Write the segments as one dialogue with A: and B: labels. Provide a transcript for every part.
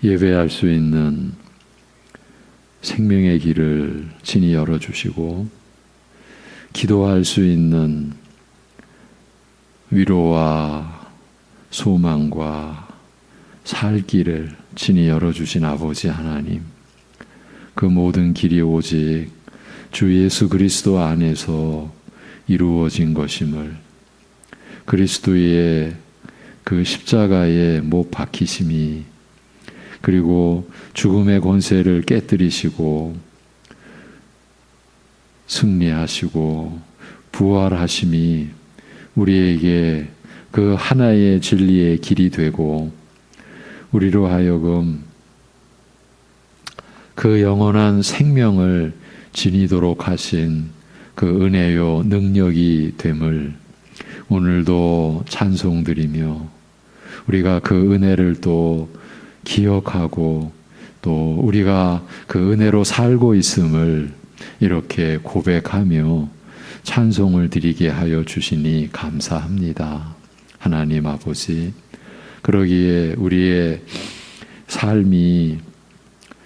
A: 예배할 수 있는 생명의 길을 친히 열어주시고 기도할 수 있는 위로와 소망과 살 길을 친히 열어주신 아버지 하나님, 그 모든 길이 오직 주 예수 그리스도 안에서 이루어진 것임을, 그리스도의 그 십자가의 못 박히심이, 그리고 죽음의 권세를 깨뜨리시고 승리하시고 부활하심이 우리에게 그 하나의 진리의 길이 되고, 우리로 하여금 그 영원한 생명을 지니도록 하신 그 은혜요 능력이 됨을 오늘도 찬송드리며, 우리가 그 은혜를 또 기억하고 또 우리가 그 은혜로 살고 있음을 이렇게 고백하며 찬송을 드리게 하여 주시니 감사합니다. 하나님 아버지, 그러기에 우리의 삶이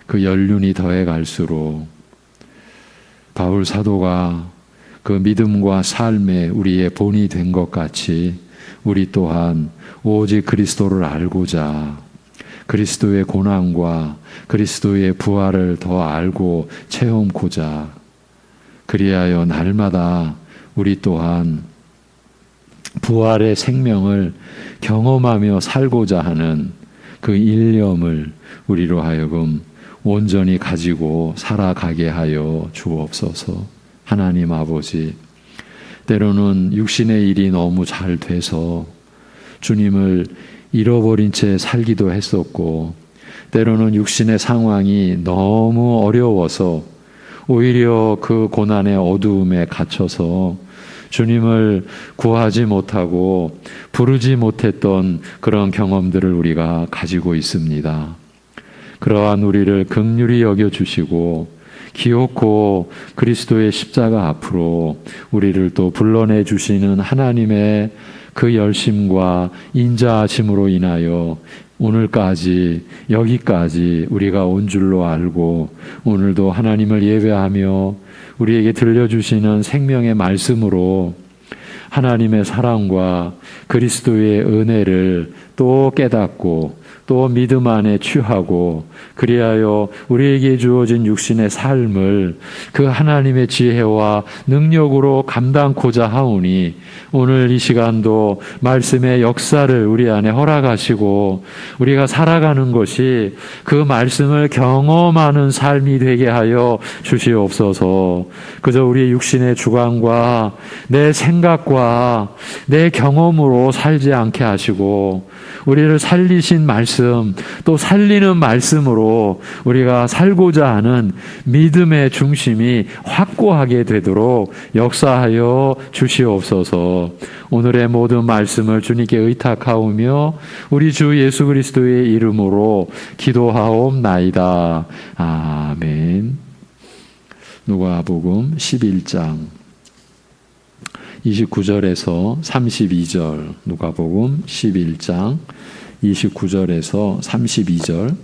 A: 그 연륜이 더해 갈수록 바울 사도가 그 믿음과 삶에 우리의 본이 된 것 같이 우리 또한 오직 그리스도를 알고자, 그리스도의 고난과 그리스도의 부활을 더 알고 체험코자, 그리하여 날마다 우리 또한 부활의 생명을 경험하며 살고자 하는 그 일념을 우리로 하여금 온전히 가지고 살아가게 하여 주옵소서. 하나님 아버지, 때로는 육신의 일이 너무 잘 돼서 주님을 잃어버린 채 살기도 했었고, 때로는 육신의 상황이 너무 어려워서 오히려 그 고난의 어두움에 갇혀서 주님을 구하지 못하고 부르지 못했던 그런 경험들을 우리가 가지고 있습니다. 그러한 우리를 긍휼히 여겨주시고 기어코 그리스도의 십자가 앞으로 우리를 또 불러내 주시는 하나님의 그 열심과 인자하심으로 인하여 오늘까지 여기까지 우리가 온 줄로 알고, 오늘도 하나님을 예배하며 우리에게 들려주시는 생명의 말씀으로 하나님의 사랑과 그리스도의 은혜를 또 깨닫고 또 믿음 안에 취하고, 그리하여 우리에게 주어진 육신의 삶을 그 하나님의 지혜와 능력으로 감당코자 하오니, 오늘 이 시간도 말씀의 역사를 우리 안에 허락하시고 우리가 살아가는 것이 그 말씀을 경험하는 삶이 되게 하여 주시옵소서. 그저 우리의 육신의 주관과 내 생각과 내 경험으로 살지 않게 하시고, 우리를 살리신 말씀, 또 살리는 말씀으로 우리가 살고자 하는 믿음의 중심이 확고하게 되도록 역사하여 주시옵소서. 오늘의 모든 말씀을 주님께 의탁하오며 우리 주 예수 그리스도의 이름으로 기도하옵나이다. 아멘. 누가복음 11장 29절에서 32절, 누가복음 11장 29절에서 32절.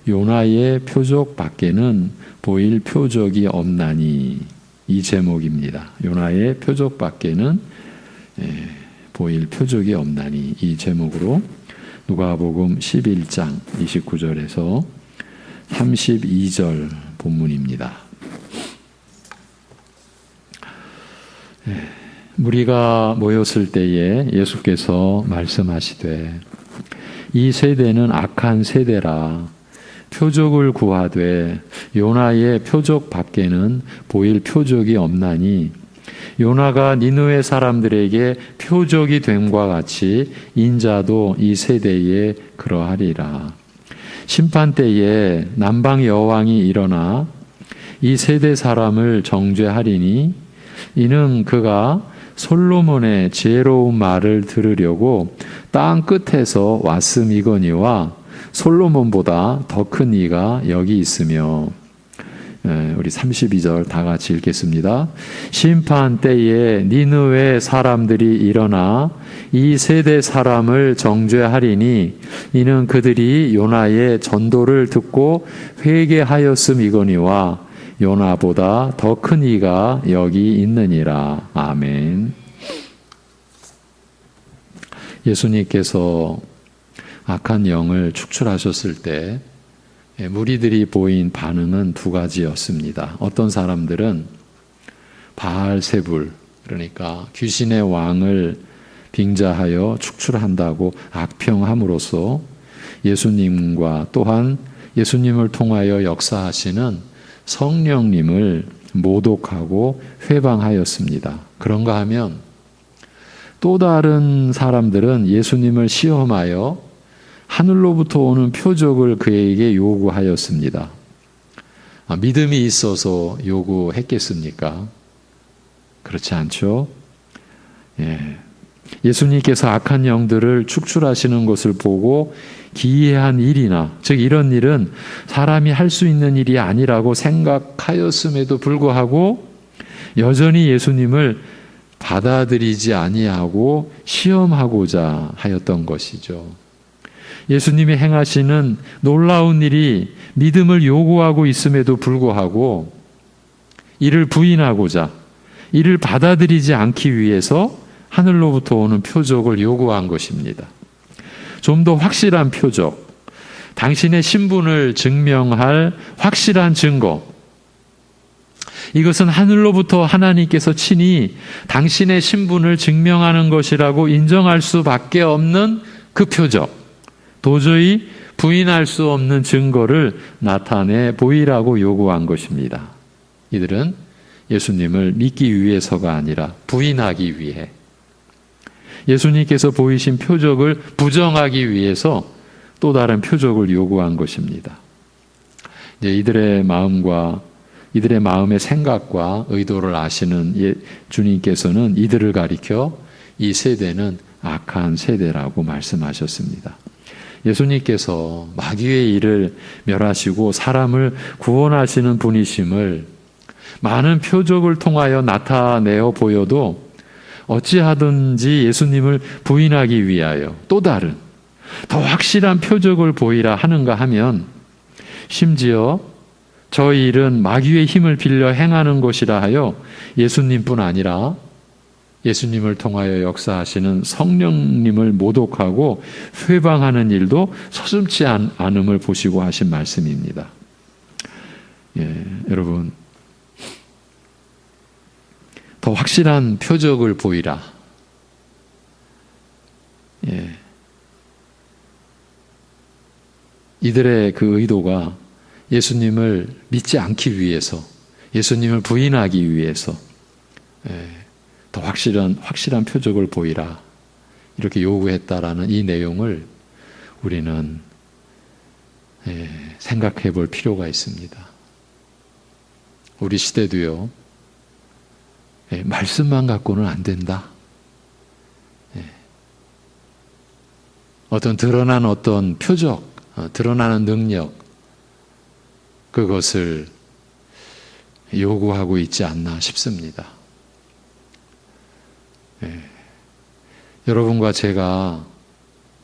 A: 요나의 표적 밖에는 보일 표적이 없나니, 이 제목입니다. 요나의 표적 밖에는 보일 표적이 없나니, 이 제목으로 누가복음 11장 29절에서 32절 본문입니다. 무리가 모였을 때에 예수께서 말씀하시되, 이 세대는 악한 세대라. 표적을 구하되 요나의 표적 밖에는 보일 표적이 없나니, 요나가 니느웨 사람들에게 표적이 됨과 같이 인자도 이 세대에 그러하리라. 심판 때에 남방 여왕이 일어나 이 세대 사람을 정죄하리니, 이는 그가 솔로몬의 지혜로운 말을 들으려고 땅 끝에서 왔음이거니와 솔로몬보다 더 큰 이가 여기 있으며. 우리 32절 다 같이 읽겠습니다. 심판 때에 니느웨 사람들이 일어나 이 세대 사람을 정죄하리니 이는 그들이 요나의 전도를 듣고 회개하였음이거니와 요나보다 더 큰 이가 여기 있느니라. 아멘. 예수님께서 악한 영을 축출하셨을 때 무리들이 보인 반응은 두 가지였습니다. 어떤 사람들은 바알세불, 그러니까 귀신의 왕을 빙자하여 축출한다고 악평함으로써 예수님과 또한 예수님을 통하여 역사하시는 성령님을 모독하고 회방하였습니다. 그런가 하면 또 다른 사람들은 예수님을 시험하여 하늘로부터 오는 표적을 그에게 요구하였습니다. 믿음이 있어서 요구했겠습니까? 그렇지 않죠? 예수님께서 악한 영들을 축출하시는 것을 보고 기이한 일이나, 즉 이런 일은 사람이 할 수 있는 일이 아니라고 생각하였음에도 불구하고 여전히 예수님을 받아들이지 아니하고 시험하고자 하였던 것이죠. 예수님이 행하시는 놀라운 일이 믿음을 요구하고 있음에도 불구하고 이를 부인하고자, 이를 받아들이지 않기 위해서 하늘로부터 오는 표적을 요구한 것입니다. 좀 더 확실한 표적, 당신의 신분을 증명할 확실한 증거, 이것은 하늘로부터 하나님께서 친히 당신의 신분을 증명하는 것이라고 인정할 수밖에 없는 그 표적, 도저히 부인할 수 없는 증거를 나타내 보이라고 요구한 것입니다. 이들은 예수님을 믿기 위해서가 아니라 부인하기 위해, 예수님께서 보이신 표적을 부정하기 위해서 또 다른 표적을 요구한 것입니다. 이제 이들의 마음의 생각과 의도를 아시는 주님께서는 이들을 가리켜 이 세대는 악한 세대라고 말씀하셨습니다. 예수님께서 마귀의 일을 멸하시고 사람을 구원하시는 분이심을 많은 표적을 통하여 나타내어 보여도 어찌하든지 예수님을 부인하기 위하여 또 다른 더 확실한 표적을 보이라 하는가 하면, 심지어 저 일은 마귀의 힘을 빌려 행하는 것이라 하여 예수님뿐 아니라 예수님을 통하여 역사하시는 성령님을 모독하고 회방하는 일도 서슴지 않음을 보시고 하신 말씀입니다. 여러분, 더 확실한 표적을 보이라. 이들의 그 의도가 예수님을 믿지 않기 위해서, 예수님을 부인하기 위해서 더 확실한 표적을 보이라, 이렇게 요구했다라는 이 내용을 우리는 생각해 볼 필요가 있습니다. 우리 시대도요, 말씀만 갖고는 안 된다. 드러난 어떤 표적, 드러나는 능력, 그것을 요구하고 있지 않나 싶습니다. 여러분과 제가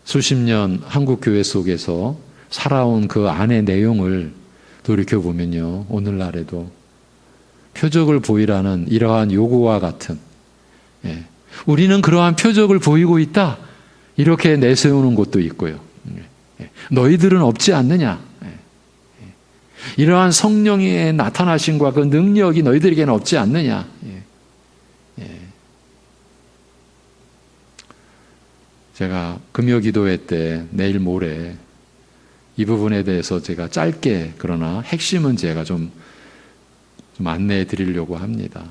A: 수십 년 한국 교회 속에서 살아온 그 안의 내용을 돌이켜보면요, 오늘날에도 표적을 보이라는 이러한 요구와 같은, 우리는 그러한 표적을 보이고 있다, 이렇게 내세우는 곳도 있고요. 너희들은 없지 않느냐, 이러한 성령의 나타나심과 그 능력이 너희들에게는 없지 않느냐. 제가 금요기도회 때 내일 모레 이 부분에 대해서 제가 짧게, 그러나 핵심은 제가 좀 안내해 드리려고 합니다.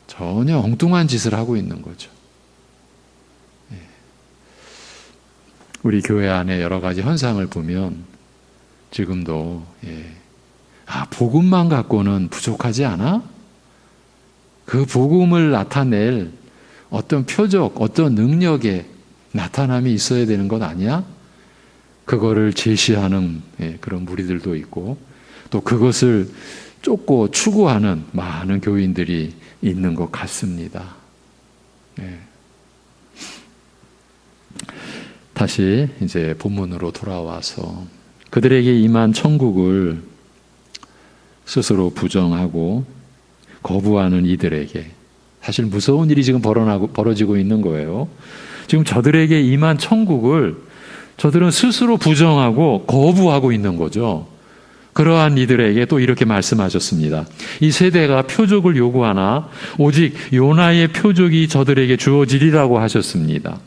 A: 전혀 엉뚱한 짓을 하고 있는 거죠. 우리 교회 안에 여러 가지 현상을 보면 지금도 복음만 갖고는 부족하지 않아? 그 복음을 나타낼 어떤 표적, 어떤 능력의 나타남이 있어야 되는 것 아니야? 그거를 제시하는 그런 무리들도 있고, 또 그것을 쫓고 추구하는 많은 교인들이 있는 것 같습니다. 네. 다시 이제 본문으로 돌아와서 그들에게 임한 천국을 스스로 부정하고 거부하는 이들에게 사실 무서운 일이 지금 벌어지고 있는 거예요. 지금 저들에게 임한 천국을 저들은 스스로 부정하고 거부하고 있는 거죠. 그러한 이들에게 또 이렇게 말씀하셨습니다. 이 세대가 표적을 요구하나 오직 요나의 표적이 저들에게 주어지리라고 하셨습니다.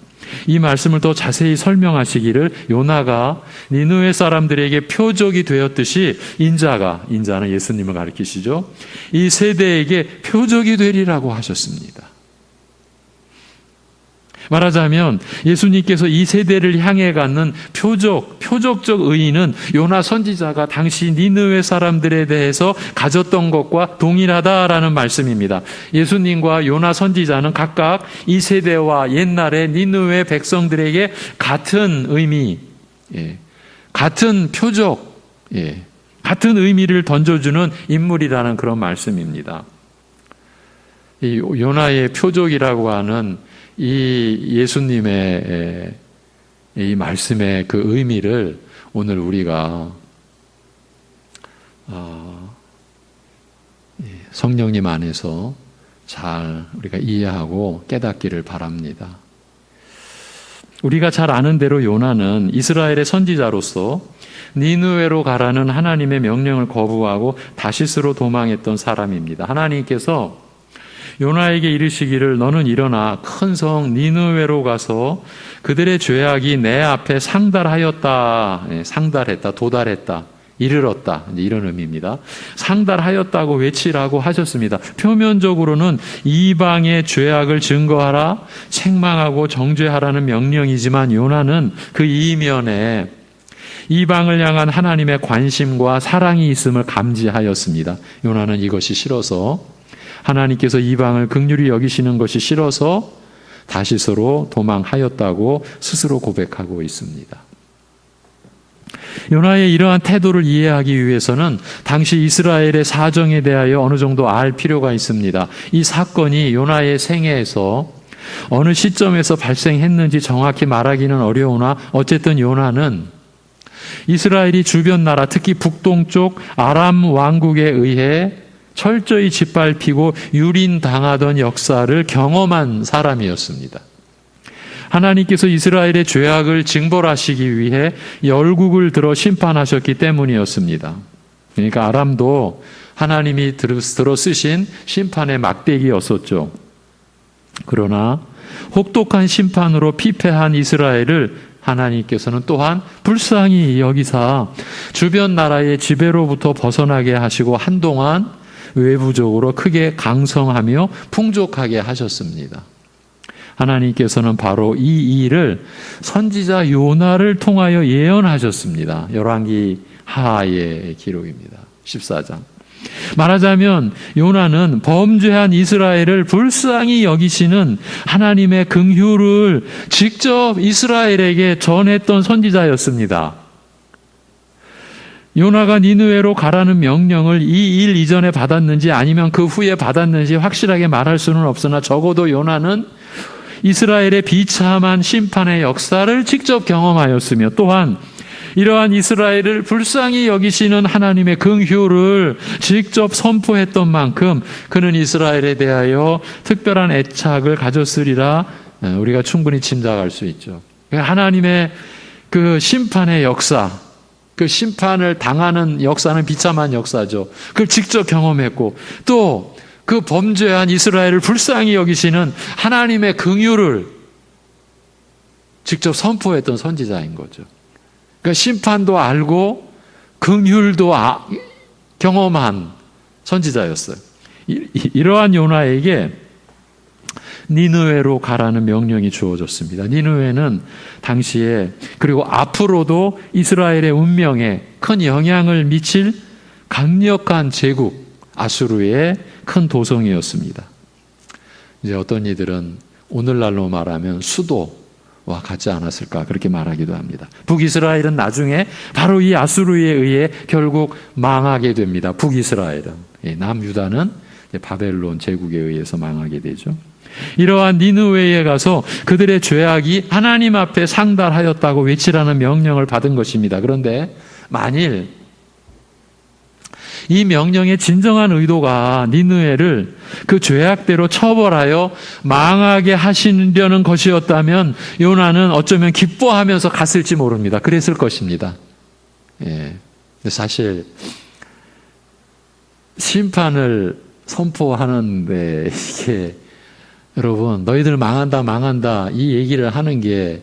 A: 이 말씀을 더 자세히 설명하시기를 요나가 니느웨 사람들에게 표적이 되었듯이 인자는 예수님을 가리키시죠. 이 세대에게 표적이 되리라고 하셨습니다. 말하자면 예수님께서 이 세대를 향해 갖는 표적적 의의는 요나 선지자가 당시 니느웨 사람들에 대해서 가졌던 것과 동일하다라는 말씀입니다. 예수님과 요나 선지자는 각각 이 세대와 옛날의 니느웨 백성들에게 같은 의미, 같은 표적, 같은 의미를 던져주는 인물이라는 그런 말씀입니다. 이 요나의 표적이라고 하는 이 예수님의 이 말씀의 그 의미를 오늘 우리가 성령님 안에서 잘 우리가 이해하고 깨닫기를 바랍니다. 우리가 잘 아는 대로 요나는 이스라엘의 선지자로서 니느웨로 가라는 하나님의 명령을 거부하고 다시스로 도망했던 사람입니다. 하나님께서 요나에게 이르시기를 너는 일어나 큰 성 니느웨로 가서 그들의 죄악이 내 앞에 상달했다, 도달했다, 이르렀다, 이런 의미입니다. 상달하였다고 외치라고 하셨습니다. 표면적으로는 이방의 죄악을 증거하라, 책망하고 정죄하라는 명령이지만 요나는 그 이면에 이방을 향한 하나님의 관심과 사랑이 있음을 감지하였습니다. 요나는 이것이 싫어서 하나님께서 이방을 긍휼히 여기시는 것이 싫어서 다시스로 도망하였다고 스스로 고백하고 있습니다. 요나의 이러한 태도를 이해하기 위해서는 당시 이스라엘의 사정에 대하여 어느 정도 알 필요가 있습니다. 이 사건이 요나의 생애에서 어느 시점에서 발생했는지 정확히 말하기는 어려우나 어쨌든 요나는 이스라엘이 주변 나라, 특히 북동쪽 아람 왕국에 의해 철저히 짓밟히고 유린당하던 역사를 경험한 사람이었습니다. 하나님께서 이스라엘의 죄악을 징벌하시기 위해 열국을 들어 심판하셨기 때문이었습니다. 그러니까 아람도 하나님이 들어 쓰신 심판의 막대기였었죠. 그러나 혹독한 심판으로 피폐한 이스라엘을 하나님께서는 또한 불쌍히 여기사 주변 나라의 지배로부터 벗어나게 하시고 한동안 외부적으로 크게 강성하며 풍족하게 하셨습니다. 하나님께서는 바로 이 일을 선지자 요나를 통하여 예언하셨습니다. 열왕기 하하의 기록입니다. 14장. 말하자면 요나는 범죄한 이스라엘을 불쌍히 여기시는 하나님의 긍휼을 직접 이스라엘에게 전했던 선지자였습니다. 요나가 니느웨로 가라는 명령을 이 일 이전에 받았는지 아니면 그 후에 받았는지 확실하게 말할 수는 없으나 적어도 요나는 이스라엘의 비참한 심판의 역사를 직접 경험하였으며 또한 이러한 이스라엘을 불쌍히 여기시는 하나님의 긍휼을 직접 선포했던 만큼 그는 이스라엘에 대하여 특별한 애착을 가졌으리라 우리가 충분히 짐작할 수 있죠. 하나님의 그 심판의 역사, 그 심판을 당하는 역사는 비참한 역사죠. 그걸 직접 경험했고 또 그 범죄한 이스라엘을 불쌍히 여기시는 하나님의 긍휼을 직접 선포했던 선지자인 거죠. 그러니까 심판도 알고 긍휼도 경험한 선지자였어요. 이러한 요나에게 니느웨로 가라는 명령이 주어졌습니다. 니느웨는 당시에 그리고 앞으로도 이스라엘의 운명에 큰 영향을 미칠 강력한 제국 아수르의 큰 도성이었습니다. 이제 어떤 이들은 오늘날로 말하면 수도 같지 않았을까 그렇게 말하기도 합니다. 북이스라엘은 나중에 바로 이 아수르에 의해 결국 망하게 됩니다. 북이스라엘은. 남유다는 바벨론 제국에 의해서 망하게 되죠. 이러한 니느웨에 가서 그들의 죄악이 하나님 앞에 상달하였다고 외치라는 명령을 받은 것입니다. 그런데 만일 이 명령의 진정한 의도가 니느웨를 그 죄악대로 처벌하여 망하게 하시려는 것이었다면 요나는 어쩌면 기뻐하면서 갔을지 모릅니다. 그랬을 것입니다. 사실 심판을 선포하는데 이게 여러분 너희들 망한다 이 얘기를 하는 게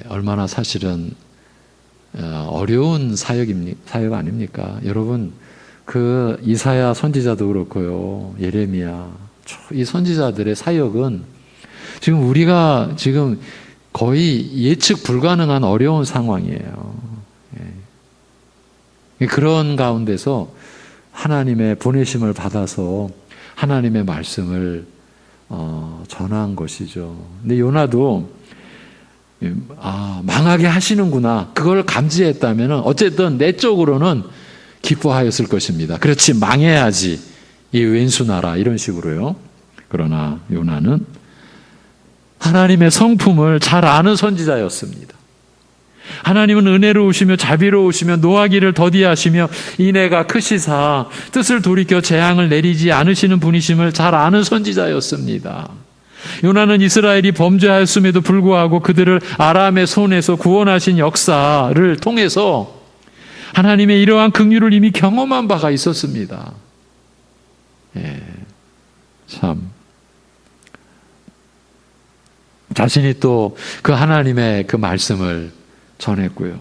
A: 얼마나 사실은 어려운 사역 아닙니까? 여러분 그 이사야 선지자도 그렇고요, 예레미야 이 선지자들의 사역은 지금 우리가 지금 거의 예측 불가능한 어려운 상황이에요. 그런 가운데서 하나님의 보내심을 받아서 하나님의 말씀을 전한 것이죠. 근데 요나도 망하게 하시는구나 그걸 감지했다면 어쨌든 내적으로는 기뻐하였을 것입니다. 그렇지 망해야지 이 왼수 나라 이런 식으로요. 그러나 요나는 하나님의 성품을 잘 아는 선지자였습니다. 하나님은 은혜로우시며 자비로우시며 노하기를 더디하시며 인애가 크시사 뜻을 돌이켜 재앙을 내리지 않으시는 분이심을 잘 아는 선지자였습니다. 요나는 이스라엘이 범죄하였음에도 불구하고 그들을 아람의 손에서 구원하신 역사를 통해서 하나님의 이러한 긍휼을 이미 경험한 바가 있었습니다. 참 자신이 또 그 하나님의 그 말씀을 전했고요.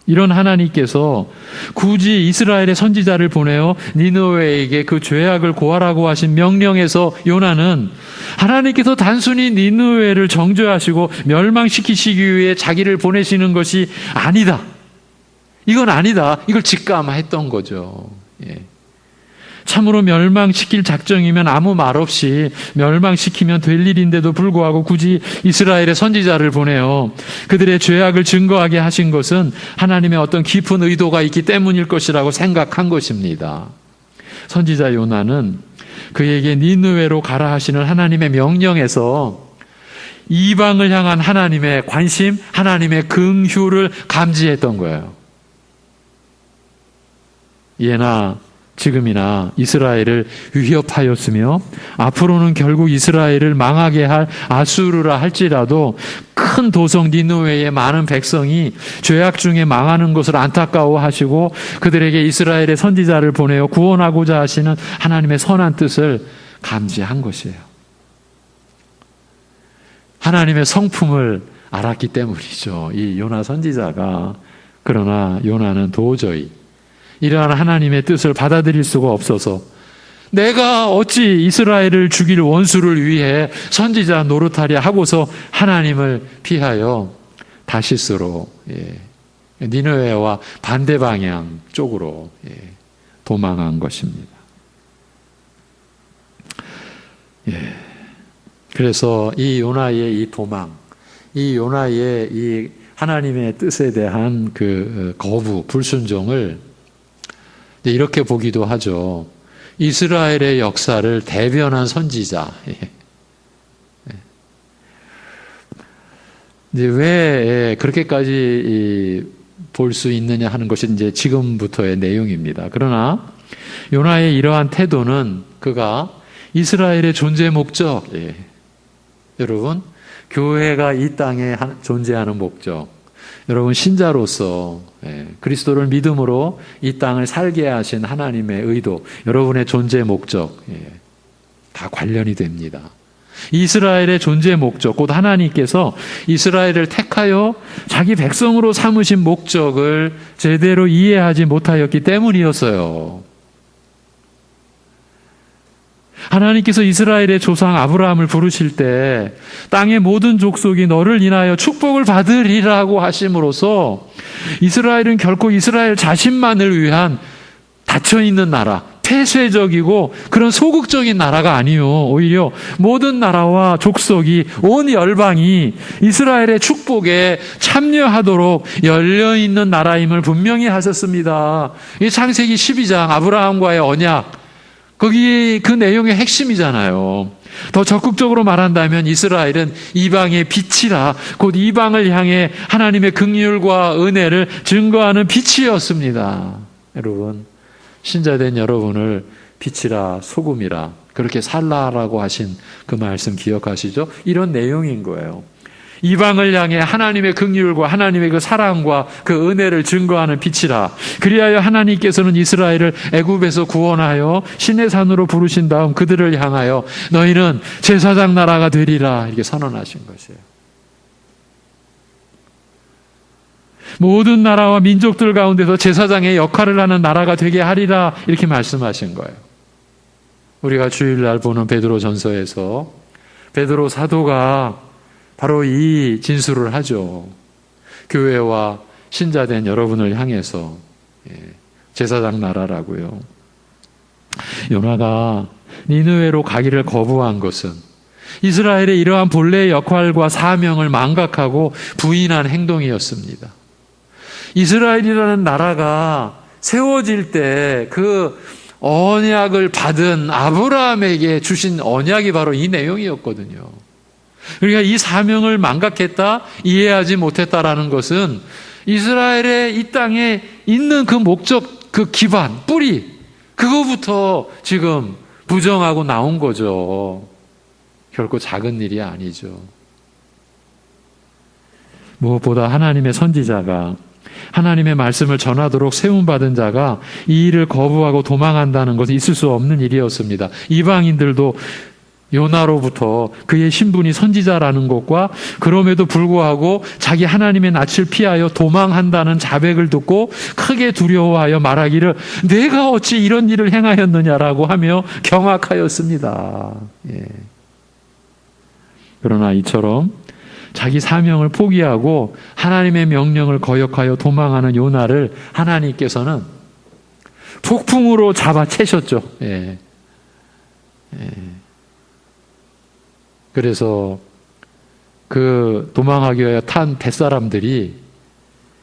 A: 이런 하나님께서 굳이 이스라엘의 선지자를 보내어 니느웨에게 그 죄악을 고하라고 하신 명령에서 요나는 하나님께서 단순히 니느웨를 정죄하시고 멸망시키시기 위해 자기를 보내시는 것이 아니다. 이건 아니다. 이걸 직감했던 거죠. 참으로 멸망시킬 작정이면 아무 말 없이 멸망시키면 될 일인데도 불구하고 굳이 이스라엘의 선지자를 보내어 그들의 죄악을 증거하게 하신 것은 하나님의 어떤 깊은 의도가 있기 때문일 것이라고 생각한 것입니다. 선지자 요나는 그에게 니느웨로 가라 하시는 하나님의 명령에서 이방을 향한 하나님의 관심, 하나님의 긍휼을 감지했던 거예요. 예나 지금이나 이스라엘을 위협하였으며 앞으로는 결국 이스라엘을 망하게 할 아수르라 할지라도 큰 도성 니느웨의 많은 백성이 죄악 중에 망하는 것을 안타까워하시고 그들에게 이스라엘의 선지자를 보내어 구원하고자 하시는 하나님의 선한 뜻을 감지한 것이에요. 하나님의 성품을 알았기 때문이죠. 이 요나 선지자가. 그러나 요나는 도저히 이러한 하나님의 뜻을 받아들일 수가 없어서 내가 어찌 이스라엘을 죽일 원수를 위해 선지자 노릇하랴 하고서 하나님을 피하여 다시스로 니느웨와 반대 방향 쪽으로 도망한 것입니다. 그래서 이 요나의 이 도망, 이 요나의 이 하나님의 뜻에 대한 그 거부, 불순종을 이렇게 보기도 하죠. 이스라엘의 역사를 대변한 선지자. 이제 왜 그렇게까지 볼 수 있느냐 하는 것이 이제 지금부터의 내용입니다. 그러나 요나의 이러한 태도는 그가 이스라엘의 존재 목적, 여러분, 교회가 이 땅에 존재하는 목적, 여러분 신자로서 그리스도를 믿음으로 이 땅을 살게 하신 하나님의 의도, 여러분의 존재 목적 다 관련이 됩니다. 이스라엘의 존재 목적, 곧 하나님께서 이스라엘을 택하여 자기 백성으로 삼으신 목적을 제대로 이해하지 못하였기 때문이었어요. 하나님께서 이스라엘의 조상 아브라함을 부르실 때 땅의 모든 족속이 너를 인하여 축복을 받으리라고 하심으로써 이스라엘은 결코 이스라엘 자신만을 위한 닫혀있는 나라, 폐쇄적이고 그런 소극적인 나라가 아니요. 오히려 모든 나라와 족속이, 온 열방이 이스라엘의 축복에 참여하도록 열려있는 나라임을 분명히 하셨습니다. 이 창세기 12장 아브라함과의 언약, 거기 그 내용의 핵심이잖아요. 더 적극적으로 말한다면 이스라엘은 이방의 빛이라, 곧 이방을 향해 하나님의 긍휼과 은혜를 증거하는 빛이었습니다. 여러분, 신자된 여러분을 빛이라 소금이라 그렇게 살라라고 하신 그 말씀 기억하시죠? 이런 내용인 거예요. 이방을 향해 하나님의 긍휼과 하나님의 그 사랑과 그 은혜를 증거하는 빛이라. 그리하여 하나님께서는 이스라엘을 애굽에서 구원하여 신의 산으로 부르신 다음 그들을 향하여 너희는 제사장 나라가 되리라 이렇게 선언하신 것이에요. 모든 나라와 민족들 가운데서 제사장의 역할을 하는 나라가 되게 하리라 이렇게 말씀하신 거예요. 우리가 주일날 보는 베드로전서에서 베드로 사도가 바로 이 진술을 하죠. 교회와 신자된 여러분을 향해서 제사장 나라라고요. 요나가 니느웨로 가기를 거부한 것은 이스라엘의 이러한 본래의 역할과 사명을 망각하고 부인한 행동이었습니다. 이스라엘이라는 나라가 세워질 때 그 언약을 받은 아브라함에게 주신 언약이 바로 이 내용이었거든요. 그러니까 이 사명을 망각했다, 이해하지 못했다라는 것은 이스라엘의 이 땅에 있는 그 목적, 그 기반, 뿌리, 그거부터 지금 부정하고 나온 거죠. 결코 작은 일이 아니죠. 무엇보다 하나님의 선지자가, 하나님의 말씀을 전하도록 세움받은 자가 이 일을 거부하고 도망한다는 것은 있을 수 없는 일이었습니다. 이방인들도 요나로부터 그의 신분이 선지자라는 것과 그럼에도 불구하고 자기 하나님의 낯을 피하여 도망한다는 자백을 듣고 크게 두려워하여 말하기를 내가 어찌 이런 일을 행하였느냐라고 하며 경악하였습니다. 예. 그러나 이처럼 자기 사명을 포기하고 하나님의 명령을 거역하여 도망하는 요나를 하나님께서는 폭풍으로 잡아채셨죠. 예. 예. 그래서 그 도망하기 위하여 탄 뱃사람들이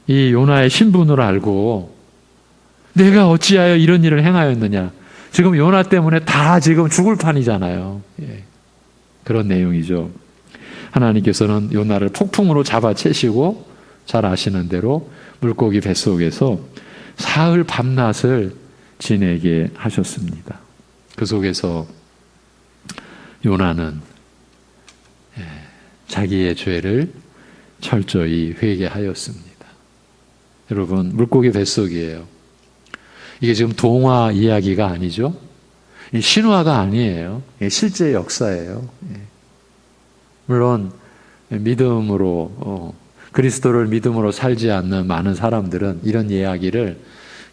A: 이 요나의 신분을 알고 내가 어찌하여 이런 일을 행하였느냐. 지금 요나 때문에 다 지금 죽을 판이잖아요. 예. 그런 내용이죠. 하나님께서는 요나를 폭풍으로 잡아채시고 잘 아시는 대로 물고기 뱃속에서 사흘 밤낮을 지내게 하셨습니다. 그 속에서 요나는 자기의 죄를 철저히 회개하였습니다. 여러분, 물고기 뱃속이에요. 이게 지금 동화 이야기가 아니죠. 신화가 아니에요. 실제 역사예요. 물론 믿음으로 그리스도를 믿음으로 살지 않는 많은 사람들은 이런 이야기를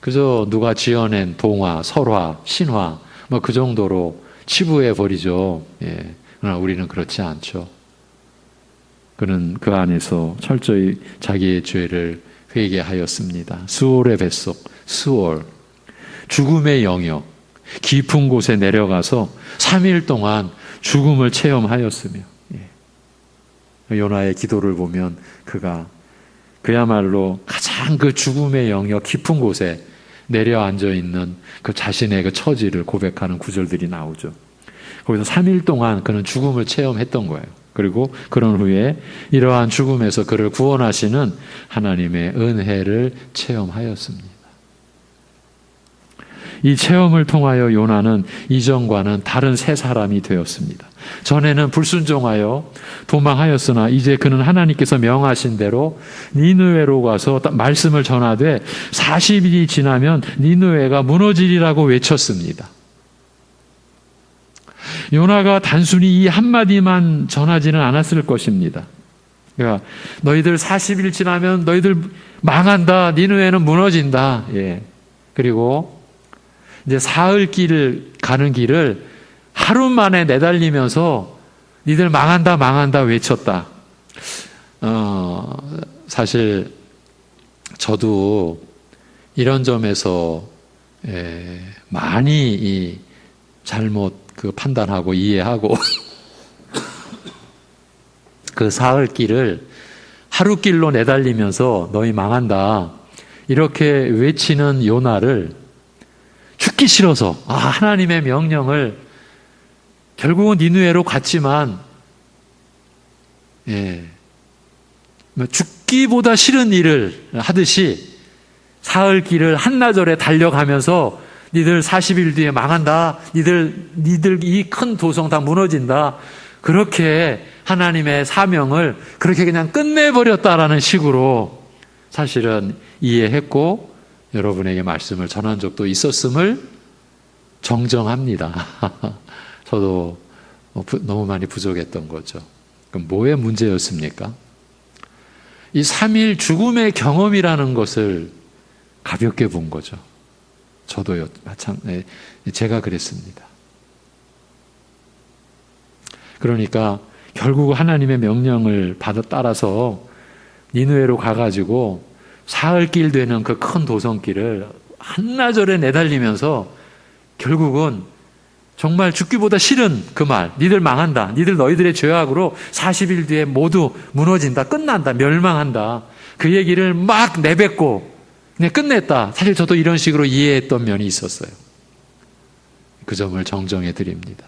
A: 그저 누가 지어낸 동화, 설화, 신화 뭐 그 정도로 치부해 버리죠. 예. 그러나 우리는 그렇지 않죠. 그는 그 안에서 철저히 자기의 죄를 회개하였습니다. 수올의 뱃속, 수올, 죽음의 영역, 깊은 곳에 내려가서 3일 동안 죽음을 체험하였으며 요나의 기도를 보면 그가 그야말로 가장 그 죽음의 영역 깊은 곳에 내려앉아 있는 그 자신의 그 처지를 고백하는 구절들이 나오죠. 거기서 3일 동안 그는 죽음을 체험했던 거예요. 그리고 그런 후에 이러한 죽음에서 그를 구원하시는 하나님의 은혜를 체험하였습니다. 이 체험을 통하여 요나는 이전과는 다른 새 사람이 되었습니다. 전에는 불순종하여 도망하였으나 이제 그는 하나님께서 명하신 대로 니느웨로 가서 말씀을 전하되 40일이 지나면 니느웨가 무너지리라고 외쳤습니다. 요나가 단순히 이 한마디만 전하지는 않았을 것입니다. 그러니까 너희들 40일 지나면 너희들 망한다. 니느웨는 무너진다. 예. 그리고 이제 사흘 길을 가는 길을 하루 만에 내달리면서 니들 망한다 외쳤다. 사실 저도 이런 점에서 많이 잘못 판단하고 이해하고 그 사흘 길을 하루 길로 내달리면서 너희 망한다 이렇게 외치는 요나를 죽기 싫어서 하나님의 명령을 결국은 니느웨로 갔지만 죽기보다 싫은 일을 하듯이 사흘 길을 한나절에 달려가면서 니들 40일 뒤에 망한다. 니들 이 큰 도성 다 무너진다. 그렇게 하나님의 사명을 그렇게 그냥 끝내버렸다라는 식으로 사실은 이해했고 여러분에게 말씀을 전한 적도 있었음을 정정합니다. 저도 너무 많이 부족했던 거죠. 그럼 뭐의 문제였습니까? 이 3일 죽음의 경험이라는 것을 가볍게 본 거죠. 저도요, 제가 그랬습니다. 그러니까 결국 하나님의 명령을 따라서 니느웨로 가가지고 사흘길 되는 그 큰 도성길을 한나절에 내달리면서 결국은 정말 죽기보다 싫은 그 말, 니들 망한다. 니들 너희들의 죄악으로 40일 뒤에 모두 무너진다. 끝난다. 멸망한다. 그 얘기를 막 내뱉고 그냥 끝냈다. 사실 저도 이런 식으로 이해했던 면이 있었어요. 그 점을 정정해 드립니다.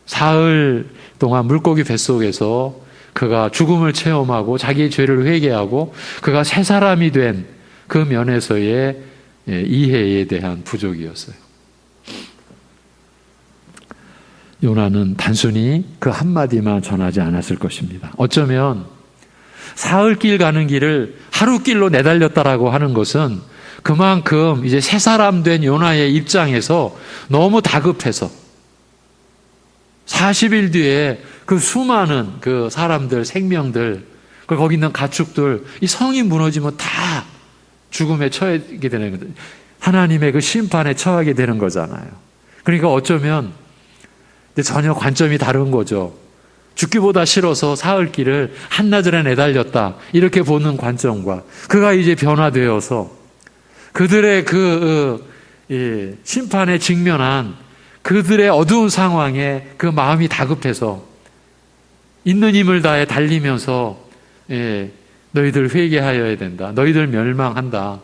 A: 사흘 동안 물고기 뱃속에서 그가 죽음을 체험하고 자기의 죄를 회개하고 그가 새 사람이 된 그 면에서의 이해에 대한 부족이었어요. 요나는 단순히 그 한마디만 전하지 않았을 것입니다. 어쩌면 사흘길 가는 길을 하루길로 내달렸다라고 하는 것은 그만큼 이제 새 사람 된 요나의 입장에서 너무 다급해서 40일 뒤에 그 수많은 그 사람들, 생명들, 거기 있는 가축들, 이 성이 무너지면 다 죽음에 처하게 되는 거죠. 하나님의 그 심판에 처하게 되는 거잖아요. 그러니까 어쩌면 전혀 관점이 다른 거죠. 죽기보다 싫어서 사흘 길을 한나절에 내달렸다. 이렇게 보는 관점과 그가 이제 변화되어서 그들의 심판에 직면한 그들의 어두운 상황에 그 마음이 다급해서 있는 힘을 다해 달리면서 너희들 회개하여야 된다. 너희들 멸망한다.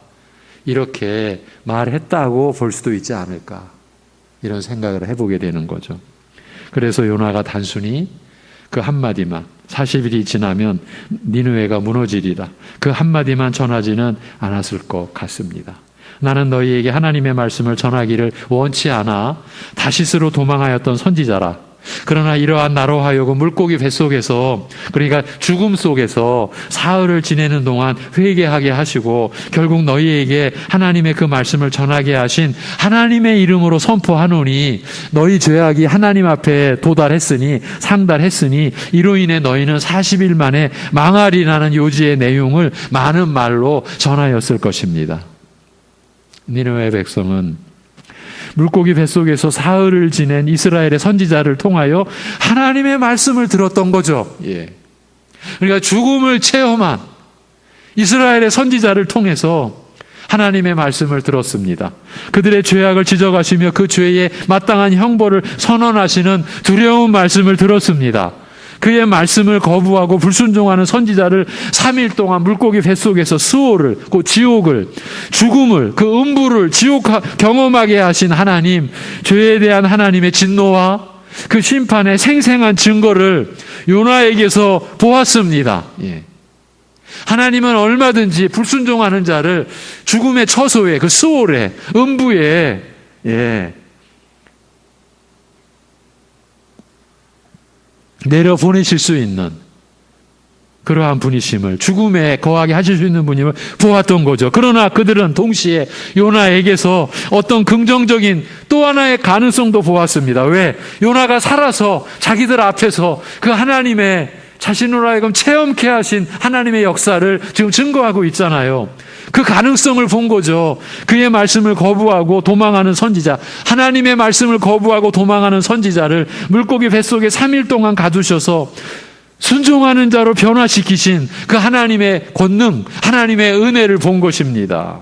A: 이렇게 말했다고 볼 수도 있지 않을까. 이런 생각을 해보게 되는 거죠. 그래서 요나가 단순히 그 한마디만 40일이 지나면 니느웨가 무너지리라. 그 한마디만 전하지는 않았을 것 같습니다. 나는 너희에게 하나님의 말씀을 전하기를 원치 않아 다시스로 도망하였던 선지자라. 그러나 이러한 나로 하여금 물고기 뱃속에서 그러니까 죽음 속에서 사흘을 지내는 동안 회개하게 하시고 결국 너희에게 하나님의 그 말씀을 전하게 하신 하나님의 이름으로 선포하노니 너희 죄악이 하나님 앞에 도달했으니 상달했으니 이로 인해 너희는 40일 만에 망하리라는 요지의 내용을 많은 말로 전하였을 것입니다. 니느웨 백성은 물고기 뱃속에서 사흘을 지낸 이스라엘의 선지자를 통하여 하나님의 말씀을 들었던 거죠. 그러니까 죽음을 체험한 이스라엘의 선지자를 통해서 하나님의 말씀을 들었습니다. 그들의 죄악을 지적하시며 그 죄에 마땅한 형벌을 선언하시는 두려운 말씀을 들었습니다. 그의 말씀을 거부하고 불순종하는 선지자를 3일 동안 물고기 뱃속에서 수호를, 그 지옥을, 죽음을, 그 음부를 경험하게 하신 하나님, 죄에 대한 하나님의 진노와 그 심판의 생생한 증거를 요나에게서 보았습니다. 하나님은 얼마든지 불순종하는 자를 죽음의 처소에, 그 수월에, 음부에, 내려보내실 수 있는 그러한 분이심을, 죽음에 거하게 하실 수 있는 분임을 보았던 거죠. 그러나 그들은 동시에 요나에게서 어떤 긍정적인 또 하나의 가능성도 보았습니다. 왜? 요나가 살아서 자기들 앞에서 그 하나님의 자신으로 하여금 체험케 하신 하나님의 역사를 지금 증거하고 있잖아요. 그 가능성을 본 거죠. 그의 말씀을 거부하고 도망하는 선지자, 하나님의 말씀을 거부하고 도망하는 선지자를 물고기 뱃속에 3일 동안 가두셔서 순종하는 자로 변화시키신 그 하나님의 권능, 하나님의 은혜를 본 것입니다.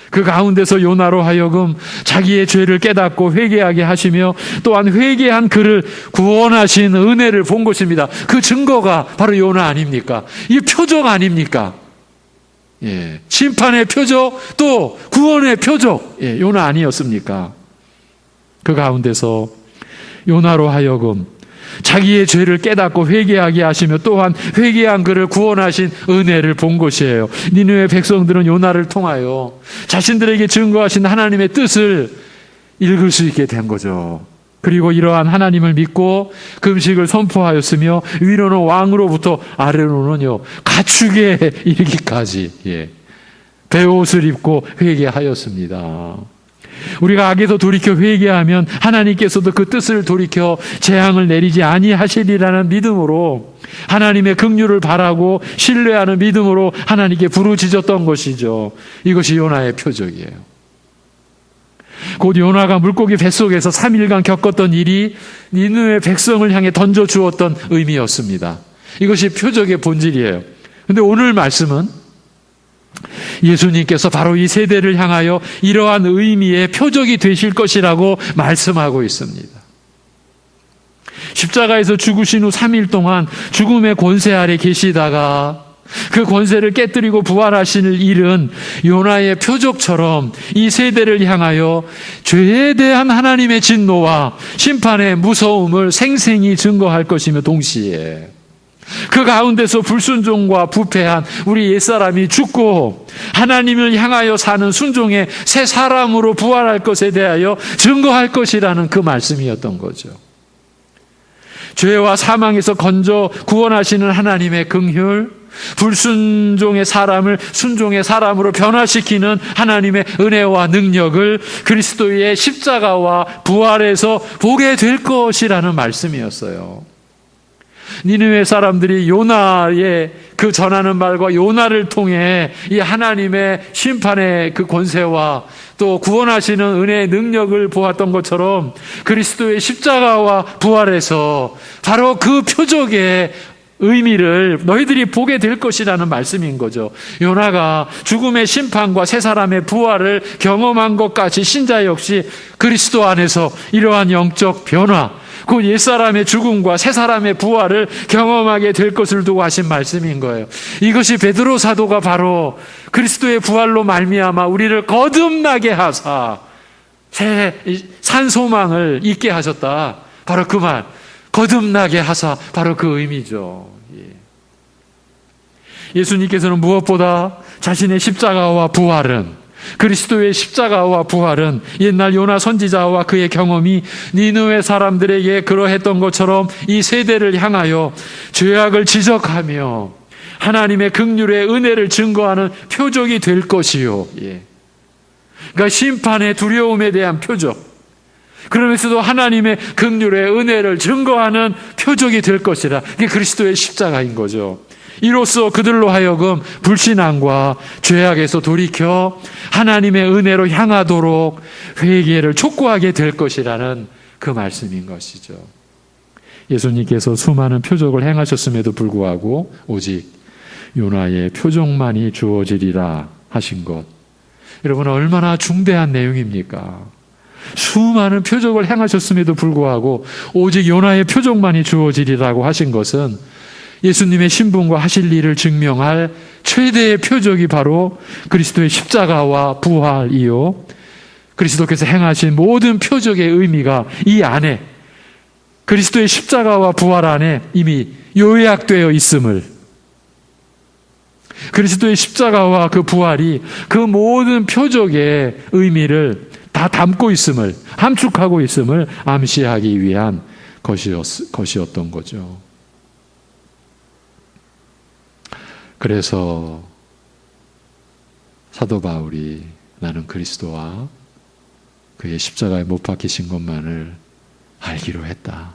A: 그 가운데서 요나로 하여금 자기의 죄를 깨닫고 회개하게 하시며 또한 회개한 그를 구원하신 은혜를 본 것입니다. 그 증거가 바로 요나 아닙니까? 이 표적 아닙니까? 예, 심판의 표적 또 구원의 표적, 예, 요나 아니었습니까? 그 가운데서 요나로 하여금 자기의 죄를 깨닫고 회개하게 하시며 또한 회개한 그를 구원하신 은혜를 본 것이에요. 니느웨 백성들은 요나를 통하여 자신들에게 증거하신 하나님의 뜻을 읽을 수 있게 된 거죠. 그리고 이러한 하나님을 믿고 금식을 선포하였으며 위로는 왕으로부터 아래로는요 가축에 이르기까지, 예, 베옷을 입고 회개하였습니다. 우리가 악에서 돌이켜 회개하면 하나님께서도 그 뜻을 돌이켜 재앙을 내리지 아니하시리라는 믿음으로, 하나님의 긍휼을 바라고 신뢰하는 믿음으로 하나님께 부르짖었던 것이죠. 이것이 요나의 표적이에요. 곧 요나가 물고기 뱃속에서 3일간 겪었던 일이 니느웨 백성을 향해 던져주었던 의미였습니다. 이것이 표적의 본질이에요. 그런데 오늘 말씀은 예수님께서 바로 이 세대를 향하여 이러한 의미의 표적이 되실 것이라고 말씀하고 있습니다. 십자가에서 죽으신 후 3일 동안 죽음의 권세 아래 계시다가 그 권세를 깨뜨리고 부활하실 일은 요나의 표적처럼 이 세대를 향하여 죄에 대한 하나님의 진노와 심판의 무서움을 생생히 증거할 것이며 동시에 그 가운데서 불순종과 부패한 우리 옛사람이 죽고 하나님을 향하여 사는 순종의 새 사람으로 부활할 것에 대하여 증거할 것이라는 그 말씀이었던 거죠. 죄와 사망에서 건져 구원하시는 하나님의 긍휼, 불순종의 사람을 순종의 사람으로 변화시키는 하나님의 은혜와 능력을 그리스도의 십자가와 부활에서 보게 될 것이라는 말씀이었어요. 니느웨 사람들이 요나의 그 전하는 말과 요나를 통해 이 하나님의 심판의 그 권세와 또 구원하시는 은혜의 능력을 보았던 것처럼 그리스도의 십자가와 부활에서 바로 그 표적의 의미를 너희들이 보게 될 것이라는 말씀인 거죠. 요나가 죽음의 심판과 새 사람의 부활을 경험한 것 같이 신자 역시 그리스도 안에서 이러한 영적 변화, 그 옛사람의 죽음과 새사람의 부활을 경험하게 될 것을 두고 하신 말씀인 거예요. 이것이 베드로 사도가 바로 그리스도의 부활로 말미암아 우리를 거듭나게 하사 새 산 소망을 잊게 하셨다. 바로 그 말, 거듭나게 하사, 바로 그 의미죠. 예수님께서는 무엇보다 자신의 십자가와 부활은, 그리스도의 십자가와 부활은 옛날 요나 선지자와 그의 경험이 니느웨 사람들에게 그러했던 것처럼 이 세대를 향하여 죄악을 지적하며 하나님의 긍휼의 은혜를 증거하는 표적이 될 것이요. 그러니까 심판의 두려움에 대한 표적, 그러면서도 하나님의 긍휼의 은혜를 증거하는 표적이 될 것이라. 그게 그리스도의 십자가인 거죠. 이로써 그들로 하여금 불신앙과 죄악에서 돌이켜 하나님의 은혜로 향하도록 회개를 촉구하게 될 것이라는 그 말씀인 것이죠. 예수님께서 수많은 표적을 행하셨음에도 불구하고 오직 요나의 표적만이 주어지리라 하신 것, 여러분 얼마나 중대한 내용입니까? 수많은 표적을 행하셨음에도 불구하고 오직 요나의 표적만이 주어지리라고 하신 것은 예수님의 신분과 하실 일을 증명할 최대의 표적이 바로 그리스도의 십자가와 부활이요, 그리스도께서 행하신 모든 표적의 의미가 이 안에, 그리스도의 십자가와 부활 안에 이미 요약되어 있음을, 그리스도의 십자가와 그 부활이 그 모든 표적의 의미를 다 담고 있음을, 함축하고 있음을 암시하기 위한 것이었던 거죠. 그래서 사도 바울이 나는 그리스도와 그의 십자가에 못 박히신 것만을 알기로 했다.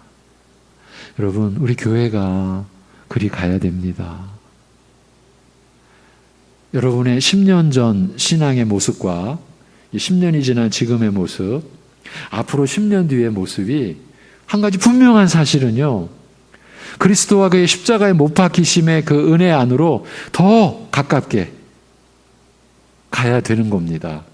A: 여러분, 우리 교회가 그리 가야 됩니다. 여러분의 10년 전 신앙의 모습과 10년이 지난 지금의 모습, 앞으로 10년 뒤의 모습이 한 가지 분명한 사실은요, 그리스도와 그의 십자가에 못 박히심의 그 은혜 안으로 더 가깝게 가야 되는 겁니다.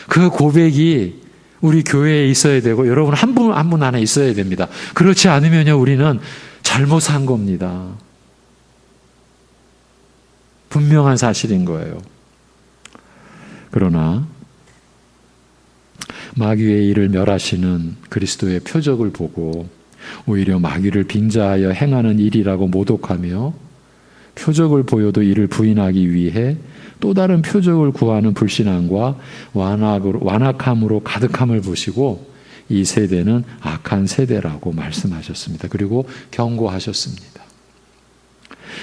A: 그 고백이 우리 교회에 있어야 되고 여러분 한 분 한 분 안에 있어야 됩니다. 그렇지 않으면요 우리는 잘못 산 겁니다. 분명한 사실인 거예요. 그러나 마귀의 일을 멸하시는 그리스도의 표적을 보고 오히려 마귀를 빙자하여 행하는 일이라고 모독하며 표적을 보여도 이를 부인하기 위해 또 다른 표적을 구하는 불신앙과 완악함으로 가득함을 보시고 이 세대는 악한 세대라고 말씀하셨습니다. 그리고 경고하셨습니다.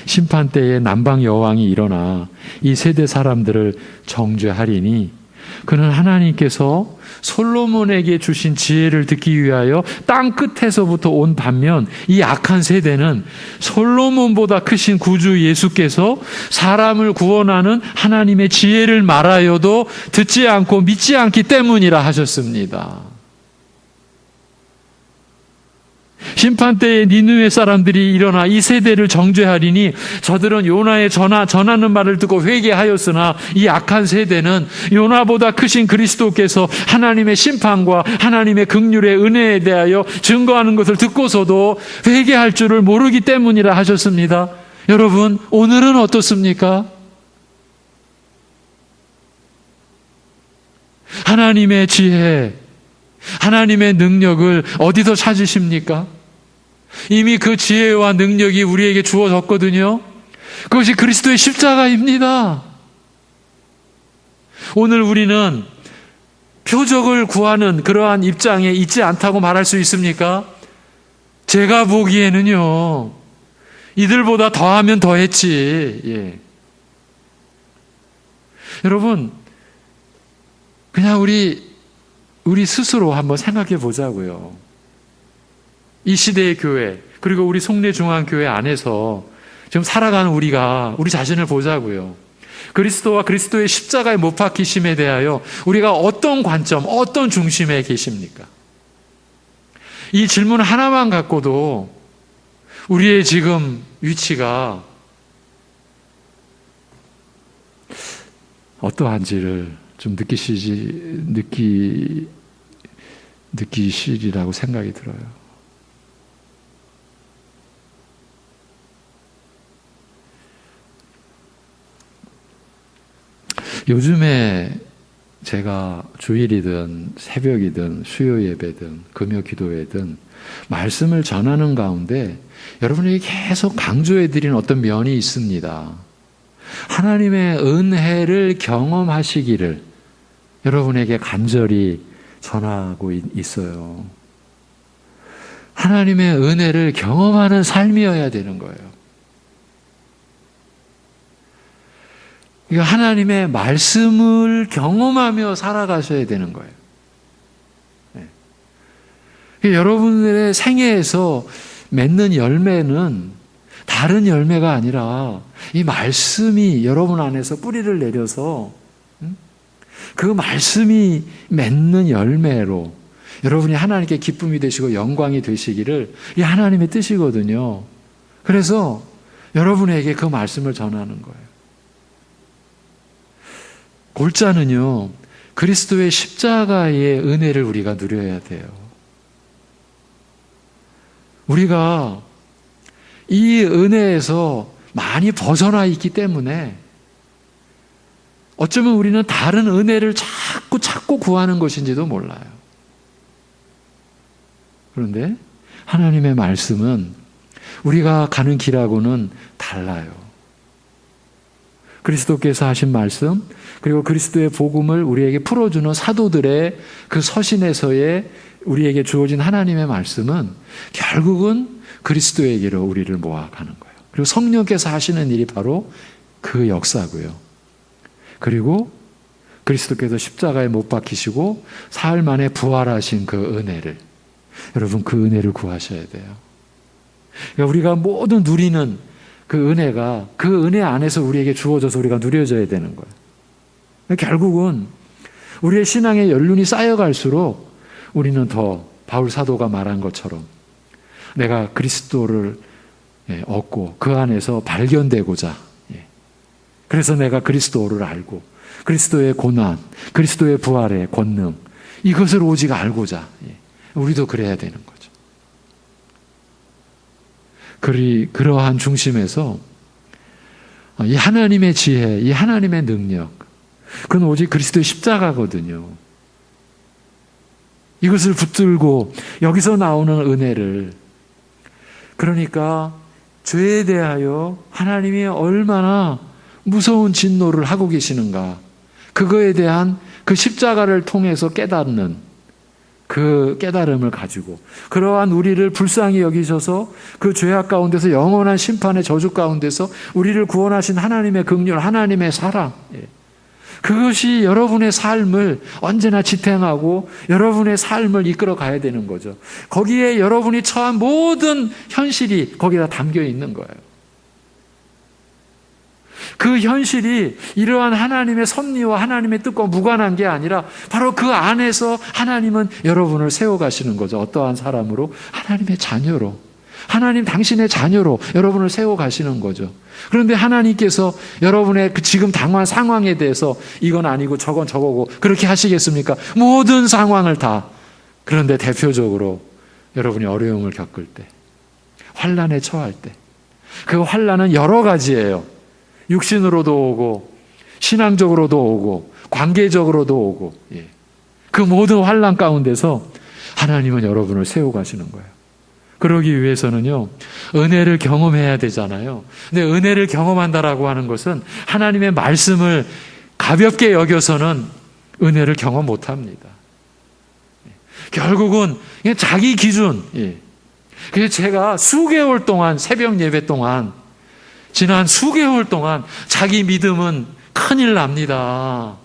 A: 심판 때에 남방 여왕이 일어나 이 세대 사람들을 정죄하리니 그는 하나님께서 솔로몬에게 주신 지혜를 듣기 위하여 땅 끝에서부터 온 반면 이 악한 세대는 솔로몬보다 크신 구주 예수께서 사람을 구원하는 하나님의 지혜를 말하여도 듣지 않고 믿지 않기 때문이라 하셨습니다. 심판 때에 니느웨 사람들이 일어나 이 세대를 정죄하리니 저들은 요나의 전하는 말을 듣고 회개하였으나 이 악한 세대는 요나보다 크신 그리스도께서 하나님의 심판과 하나님의 긍휼의 은혜에 대하여 증거하는 것을 듣고서도 회개할 줄을 모르기 때문이라 하셨습니다. 여러분 오늘은 어떻습니까? 하나님의 지혜, 하나님의 능력을 어디서 찾으십니까? 이미 그 지혜와 능력이 우리에게 주어졌거든요. 그것이 그리스도의 십자가입니다. 오늘 우리는 표적을 구하는 그러한 입장에 있지 않다고 말할 수 있습니까? 제가 보기에는요, 이들보다 더하면 더했지. 예. 여러분, 그냥 우리 스스로 한번 생각해 보자고요. 이 시대의 교회, 그리고 우리 송내중앙교회 안에서 지금 살아가는 우리 자신을 보자고요. 그리스도와 그리스도의 십자가의 못 박히심에 대하여 우리가 어떤 관점, 어떤 중심에 계십니까? 이 질문 하나만 갖고도 우리의 지금 위치가 어떠한지를 좀 느끼시리라고 생각이 들어요. 요즘에 제가 주일이든 새벽이든 수요 예배든 금요 기도회든 말씀을 전하는 가운데 여러분에게 계속 강조해 드리는 어떤 면이 있습니다. 하나님의 은혜를 경험하시기를 여러분에게 간절히 전하고 있어요. 하나님의 은혜를 경험하는 삶이어야 되는 거예요. 하나님의 말씀을 경험하며 살아가셔야 되는 거예요. 네. 여러분들의 생애에서 맺는 열매는 다른 열매가 아니라 이 말씀이 여러분 안에서 뿌리를 내려서 그 말씀이 맺는 열매로 여러분이 하나님께 기쁨이 되시고 영광이 되시기를 이 하나님의 뜻이거든요. 그래서 여러분에게 그 말씀을 전하는 거예요. 골자는요, 그리스도의 십자가의 은혜를 우리가 누려야 돼요. 우리가 이 은혜에서 많이 벗어나 있기 때문에 어쩌면 우리는 다른 은혜를 자꾸 찾고 구하는 것인지도 몰라요. 그런데 하나님의 말씀은 우리가 가는 길하고는 달라요. 그리스도께서 하신 말씀, 그리고 그리스도의 복음을 우리에게 풀어주는 사도들의 그 서신에서의 우리에게 주어진 하나님의 말씀은 결국은 그리스도에게로 우리를 모아가는 거예요. 그리고 성령께서 하시는 일이 바로 그 역사고요. 그리고 그리스도께서 십자가에 못 박히시고 사흘 만에 부활하신 그 은혜를, 여러분 그 은혜를 구하셔야 돼요. 그러니까 우리가 모두 누리는 그 은혜가 그 은혜 안에서 우리에게 주어져서 우리가 누려져야 되는 거예요. 결국은 우리의 신앙의 연륜이 쌓여갈수록 우리는 더 바울 사도가 말한 것처럼 내가 그리스도를 얻고 그 안에서 발견되고자, 그래서 내가 그리스도를 알고 그리스도의 고난, 그리스도의 부활의 권능, 이것을 오직 알고자 우리도 그래야 되는 거죠. 그러한 중심에서 이 하나님의 지혜, 이 하나님의 능력, 그건 오직 그리스도의 십자가거든요. 이것을 붙들고 여기서 나오는 은혜를, 그러니까 죄에 대하여 하나님이 얼마나 무서운 진노를 하고 계시는가, 그거에 대한 그 십자가를 통해서 깨닫는 그 깨달음을 가지고, 그러한 우리를 불쌍히 여기셔서 그 죄악 가운데서 영원한 심판의 저주 가운데서 우리를 구원하신 하나님의 긍휼, 하나님의 사랑, 그것이 여러분의 삶을 언제나 지탱하고 여러분의 삶을 이끌어 가야 되는 거죠. 거기에 여러분이 처한 모든 현실이 거기다 담겨 있는 거예요. 그 현실이 이러한 하나님의 섭리와 하나님의 뜻과 무관한 게 아니라 바로 그 안에서 하나님은 여러분을 세워가시는 거죠. 어떠한 사람으로? 하나님의 자녀로, 하나님 당신의 자녀로 여러분을 세워가시는 거죠. 그런데 하나님께서 여러분의 그 지금 당한 상황에 대해서 이건 아니고 저건 저거고 그렇게 하시겠습니까? 모든 상황을 다. 그런데 대표적으로 여러분이 어려움을 겪을 때, 환난에 처할 때, 그 환난은 여러 가지예요. 육신으로도 오고 신앙적으로도 오고 관계적으로도 오고, 그 모든 환난 가운데서 하나님은 여러분을 세워가시는 거예요. 그러기 위해서는요, 은혜를 경험해야 되잖아요. 근데 은혜를 경험한다라고 하는 것은 하나님의 말씀을 가볍게 여겨서는 은혜를 경험 못합니다. 결국은 그냥 자기 기준. 그래서 제가 수개월 동안, 새벽 예배 동안, 지난 수개월 동안 자기 믿음은 큰일 납니다.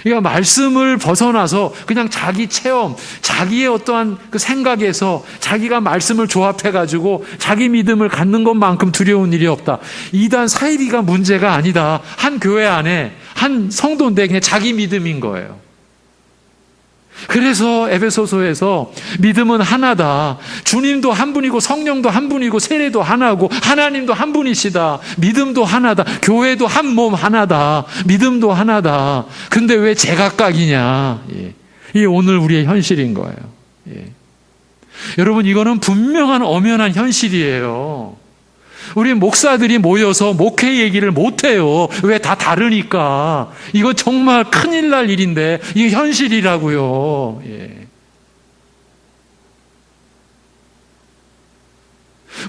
A: 그러니까 말씀을 벗어나서 그냥 자기 체험, 자기의 어떠한 그 생각에서 자기가 말씀을 조합해가지고 자기 믿음을 갖는 것만큼 두려운 일이 없다. 이단 사이비가 문제가 아니다. 한 교회 안에 한 성도인데 그냥 자기 믿음인 거예요. 그래서 에베소서에서 믿음은 하나다. 주님도 한 분이고 성령도 한 분이고 세례도 하나고 하나님도 한 분이시다. 믿음도 하나다. 교회도 한 몸 하나다. 믿음도 하나다. 근데 왜 제각각이냐? 이게 오늘 우리의 현실인 거예요. 여러분, 이거는 분명한 엄연한 현실이에요. 우리 목사들이 모여서 목회 얘기를 못해요. 왜? 다 다르니까. 이거 정말 큰일 날 일인데 이게 현실이라고요.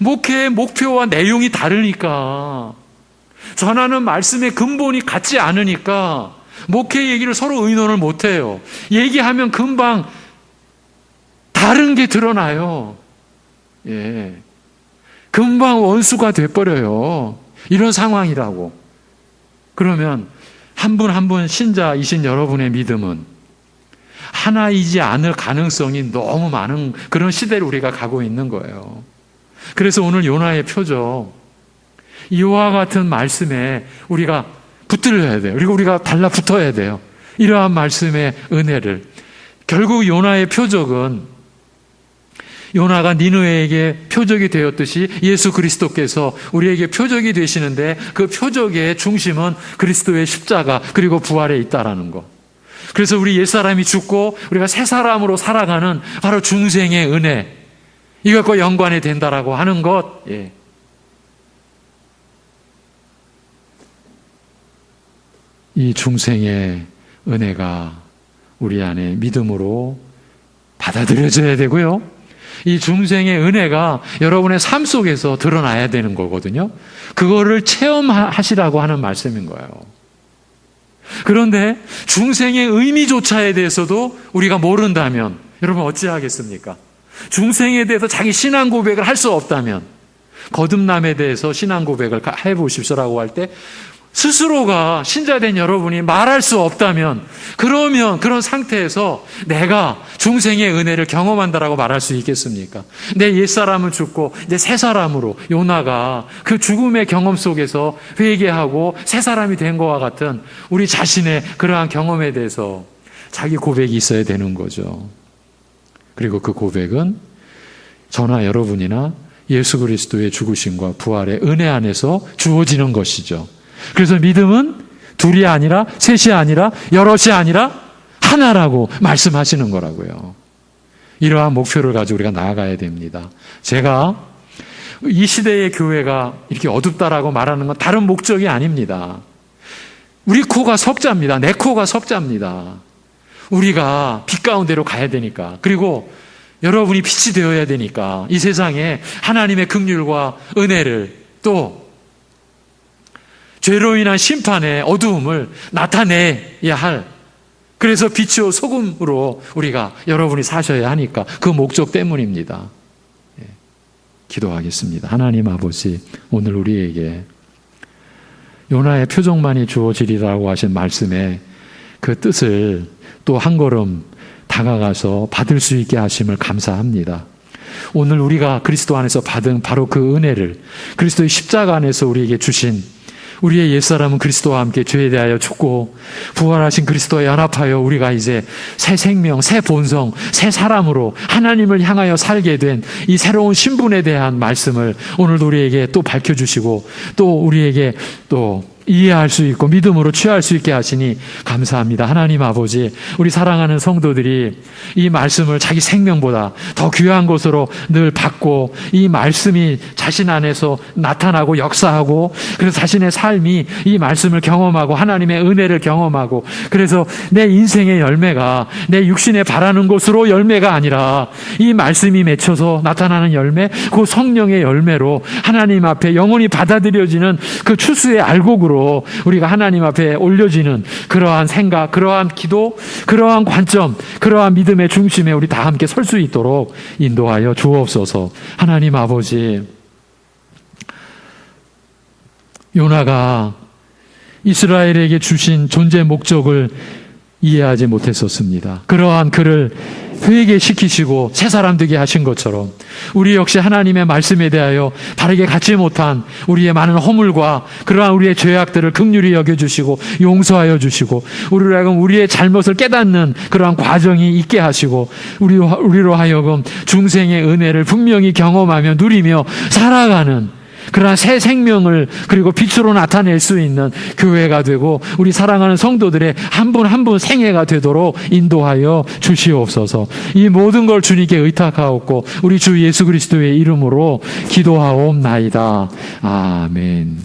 A: 목회의 목표와 내용이 다르니까, 전하는 말씀의 근본이 같지 않으니까 목회 얘기를 서로 의논을 못해요. 얘기하면 금방 다른 게 드러나요. 금방 원수가 돼버려요. 이런 상황이라고. 그러면 한 분 한 분 신자이신 여러분의 믿음은 하나이지 않을 가능성이 너무 많은 그런 시대를 우리가 가고 있는 거예요. 그래서 오늘 요나의 표적, 이와 같은 말씀에 우리가 붙들려야 돼요. 그리고 우리가 달라붙어야 돼요. 이러한 말씀의 은혜를. 결국 요나의 표적은 요나가 니느웨에게 표적이 되었듯이 예수 그리스도께서 우리에게 표적이 되시는데, 그 표적의 중심은 그리스도의 십자가 그리고 부활에 있다라는 것. 그래서 우리 옛사람이 죽고 우리가 새 사람으로 살아가는 바로 중생의 은혜, 이것과 연관이 된다라고 하는 것. 이 중생의 은혜가 우리 안에 믿음으로 받아들여져야 되고요, 이 중생의 은혜가 여러분의 삶 속에서 드러나야 되는 거거든요. 그거를 체험하시라고 하는 말씀인 거예요. 그런데 중생의 의미조차에 대해서도 우리가 모른다면 여러분 어찌하겠습니까? 중생에 대해서 자기 신앙 고백을 할 수 없다면, 거듭남에 대해서 신앙 고백을 해보십시오라고 할 때 스스로가 신자된 여러분이 말할 수 없다면, 그러면 그런 상태에서 내가 중생의 은혜를 경험한다라고 말할 수 있겠습니까? 내 옛사람은 죽고 이제 새 사람으로 요나가 그 죽음의 경험 속에서 회개하고 새 사람이 된 것과 같은 우리 자신의 그러한 경험에 대해서 자기 고백이 있어야 되는 거죠. 그리고 그 고백은 저나 여러분이나 예수 그리스도의 죽으심과 부활의 은혜 안에서 주어지는 것이죠. 그래서 믿음은 둘이 아니라 셋이 아니라 여럿이 아니라 하나라고 말씀하시는 거라고요. 이러한 목표를 가지고 우리가 나아가야 됩니다. 제가 이 시대의 교회가 이렇게 어둡다라고 말하는 건 다른 목적이 아닙니다. 우리 코가 석자입니다. 내 코가 석자입니다. 우리가 빛 가운데로 가야 되니까, 그리고 여러분이 빛이 되어야 되니까 이 세상에 하나님의 긍휼과 은혜를, 또 죄로 인한 심판의 어두움을 나타내야 할, 그래서 빛이요 소금으로 우리가 여러분이 사셔야 하니까 그 목적 때문입니다. 기도하겠습니다. 하나님 아버지, 오늘 우리에게 요나의 표적만이 주어지리라고 하신 말씀에 그 뜻을 또 한 걸음 다가가서 받을 수 있게 하심을 감사합니다. 오늘 우리가 그리스도 안에서 받은 바로 그 은혜를, 그리스도의 십자가 안에서 우리에게 주신, 우리의 옛사람은 그리스도와 함께 죄에 대하여 죽고 부활하신 그리스도와 연합하여 우리가 이제 새 생명, 새 본성, 새 사람으로 하나님을 향하여 살게 된 이 새로운 신분에 대한 말씀을 오늘도 우리에게 또 밝혀주시고, 또 우리에게 또 이해할 수 있고 믿음으로 취할 수 있게 하시니 감사합니다. 하나님 아버지, 우리 사랑하는 성도들이 이 말씀을 자기 생명보다 더 귀한 것으로 늘 받고, 이 말씀이 자신 안에서 나타나고 역사하고, 그래서 자신의 삶이 이 말씀을 경험하고 하나님의 은혜를 경험하고, 그래서 내 인생의 열매가 내 육신에 바라는 것으로 열매가 아니라 이 말씀이 맺혀서 나타나는 열매, 그 성령의 열매로 하나님 앞에 영원히 받아들여지는 그 추수의 알곡으로 우리가 하나님 앞에 올려지는 그러한 생각, 그러한 기도, 그러한 관점, 그러한 믿음의 중심에 우리 다 함께 설 수 있도록 인도하여 주옵소서. 하나님 아버지, 요나가 이스라엘에게 주신 존재 목적을 이해하지 못했었습니다. 그러한 그를 회개시키시고 새 사람 되게 하신 것처럼 우리 역시 하나님의 말씀에 대하여 바르게 갖지 못한 우리의 많은 허물과 그러한 우리의 죄악들을 긍휼히 여겨주시고 용서하여 주시고, 우리로 하여금 우리의 잘못을 깨닫는 그러한 과정이 있게 하시고, 우리로 하여금 중생의 은혜를 분명히 경험하며 누리며 살아가는 그러한 새 생명을, 그리고 빛으로 나타낼 수 있는 교회가 되고 우리 사랑하는 성도들의 한 분 한 분 생애가 되도록 인도하여 주시옵소서. 이 모든 걸 주님께 의탁하옵고 우리 주 예수 그리스도의 이름으로 기도하옵나이다. 아멘.